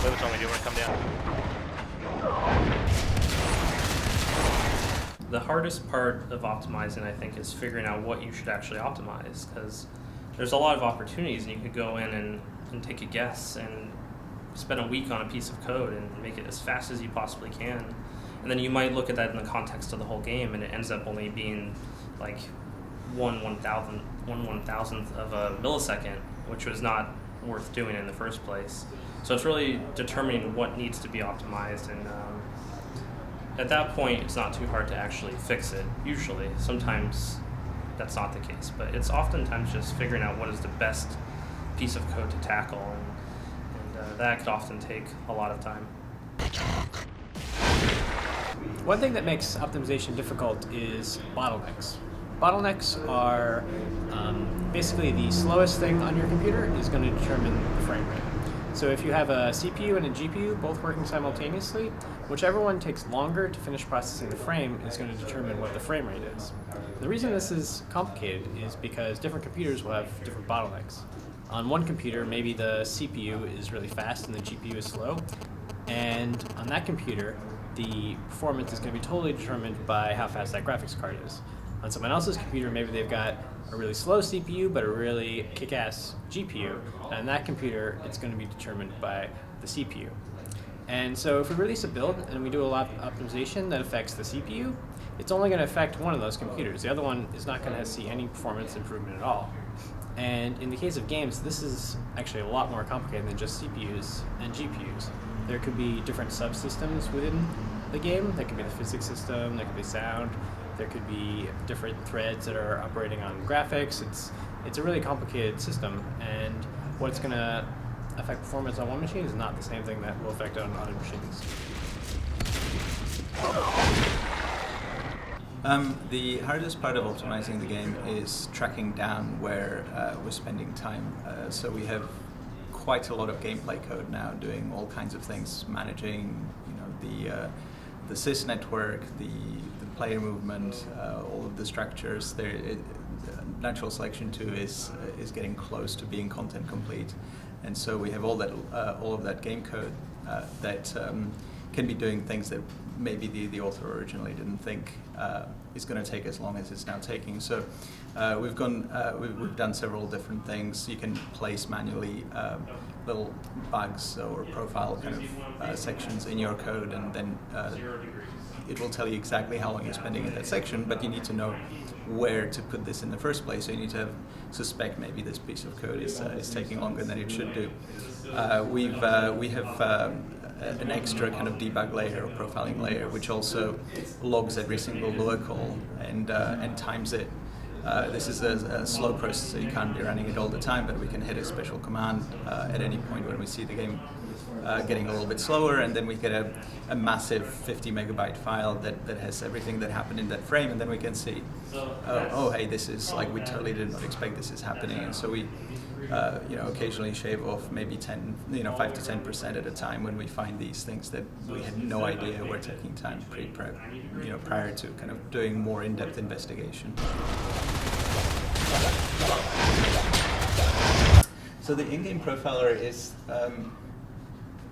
Whoever told me you want to come down. The hardest part of optimizing, I think, is figuring out what you should actually optimize, because there's a lot of opportunities, and you could go in and take a guess and spend a week on a piece of code and make it as fast as you possibly can. And then you might look at that in the context of the whole game, and it ends up only being like one one thousandth of a millisecond, which was not worth doing in the first place. So it's really determining what needs to be optimized, and at that point, it's not too hard to actually fix it, usually. Sometimes that's not the case, but it's oftentimes just figuring out what is the best piece of code to tackle, and that could often take a lot of time. One thing that makes optimization difficult is bottlenecks. Bottlenecks are basically the slowest thing on your computer is going to determine the frame rate. So if you have a CPU and a GPU both working simultaneously, whichever one takes longer to finish processing the frame is going to determine what the frame rate is. The reason this is complicated is because different computers will have different bottlenecks. On one computer, maybe the CPU is really fast and the GPU is slow, and on that computer, the performance is going to be totally determined by how fast that graphics card is. On someone else's computer, maybe they've got a really slow CPU but a really kick-ass GPU, and on that computer, it's going to be determined by the CPU. And so if we release a build and we do a lot of optimization that affects the CPU, it's only going to affect one of those computers. The other one is not going to see any performance improvement at all. And in the case of games, this is actually a lot more complicated than just CPUs and GPUs. There could be different subsystems within the game. There could be the physics system, there could be sound, there could be different threads that are operating on graphics. It's a really complicated system, and what's going to affect performance on one machine is not the same thing that will affect it on other machines. The hardest part of optimizing the game is tracking down where we're spending time. So we have quite a lot of gameplay code now doing all kinds of things, managing, the sys network, the player movement, all of the structures. Natural selection 2 is getting close to being content complete, and so we have all of that game code that can be doing things that maybe the author originally didn't think is going to take as long as it's now taking. So we've done several different things. You can place manually little bugs or profile kind of sections in your code, and then it will tell you exactly how long you're spending in that section, but you need to know where to put this in the first place. So you need to suspect maybe this piece of code is taking longer than it should do. We have an extra kind of debug layer or profiling layer, which also logs every single Lua call and times it. This is a slow process, so you can't be running it all the time, but we can hit a special command at any point when we see the game getting a little bit slower, and then we get a massive 50 megabyte file that has everything that happened in that frame, and then we can see, oh hey, this is like, we totally did not expect this is happening, and so we occasionally shave off maybe 5 to 10% at a time when we find these things that we had no idea were taking time prior to kind of doing more in-depth investigation. So the in-game profiler is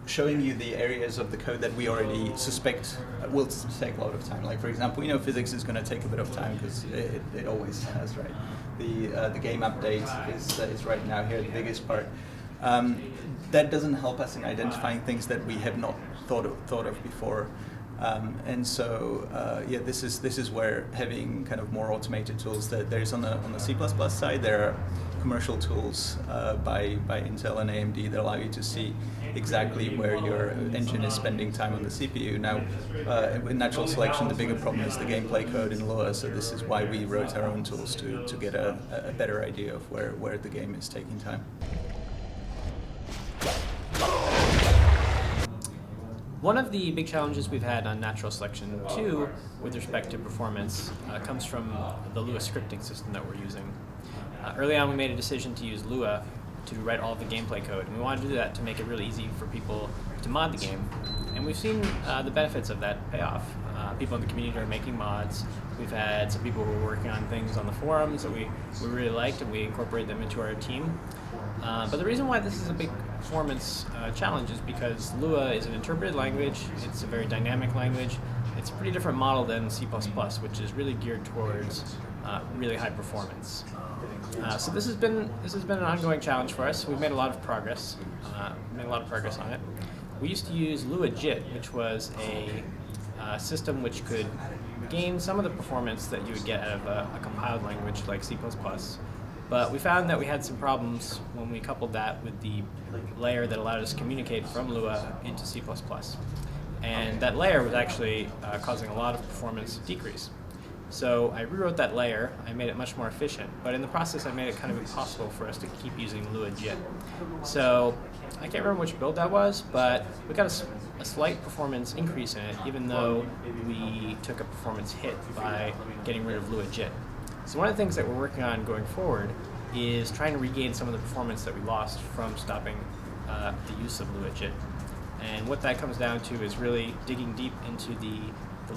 showing you the areas of the code that we already suspect will take a lot of time. Like, for example, physics is going to take a bit of time because it always has, right? The game update is right now here the biggest part. That doesn't help us in identifying things that we have not thought of before. And so, this is where having kind of more automated tools that there's on the C++ side, there are commercial tools by Intel and AMD that allow you to see exactly where your engine is spending time on the CPU. Now, with natural selection, the bigger problem is the gameplay code in Lua, so this is why we wrote our own tools to get a better idea of where the game is taking time. One of the big challenges we've had on natural selection 2 with respect to performance comes from the Lua scripting system that we're using. Early on, we made a decision to use Lua to write all of the gameplay code, and we wanted to do that to make it really easy for people to mod the game. And we've seen the benefits of that pay off. People in the community are making mods. We've had some people who are working on things on the forums that we really liked, and we incorporate them into our team. But the reason why this is a big performance challenge is because Lua is an interpreted language. It's a very dynamic language. It's a pretty different model than C++, which is really geared towards really high performance. So this has been an ongoing challenge for us. We've made a lot of progress. On it. We used to use Lua JIT, which was a system which could gain some of the performance that you would get out of a compiled language like C++. But we found that we had some problems when we coupled that with the layer that allowed us to communicate from Lua into C++. And that layer was actually causing a lot of performance decrease. So I rewrote that layer, I made it much more efficient, but in the process I made it kind of impossible for us to keep using Lua JIT. So I can't remember which build that was, but we got a slight performance increase in it, even though we took a performance hit by getting rid of Lua JIT. So one of the things that we're working on going forward is trying to regain some of the performance that we lost from stopping the use of Lua JIT. And what that comes down to is really digging deep into the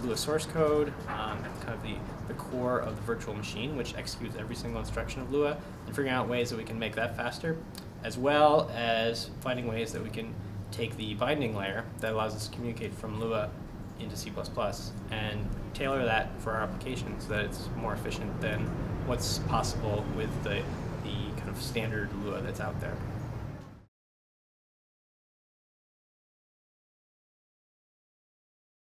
Lua source code, kind of the core of the virtual machine, which executes every single instruction of Lua, and figuring out ways that we can make that faster, as well as finding ways that we can take the binding layer that allows us to communicate from Lua into C++ and tailor that for our application so that it's more efficient than what's possible with the kind of standard Lua that's out there.